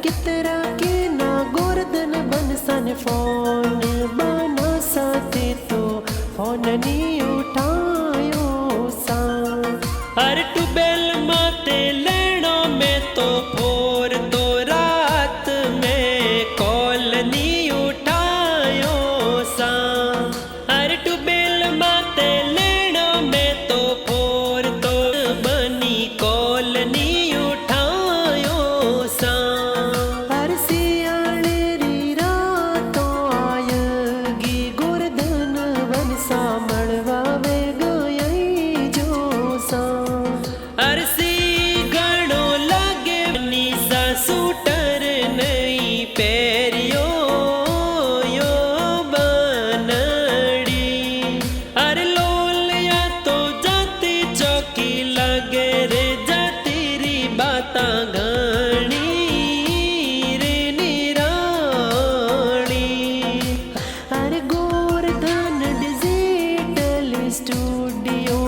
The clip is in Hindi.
कितरा के ना गोरधन बनसन फोन बना साथे तो फोन नहीं उठायो सा। हर टूबेल माते लेनो में तो फोर तो रात में कॉल नहीं उठायो सा। हर टूबेल माते लेनो में तो फोर तो बनी कॉल नहीं उठायो सा। हर सियाणे री रातों आयगी गोरधन बन सा मड़वा वे गई जो सा। अरसी घणो लागे निसा सूटर नहीं पेरियो यो बनड़ी। अरे लोलिया तो जाती चौकी लगे रे जाती री बाता घणी रे निराणी। हर गोरधन डिजिटल स्टूडियो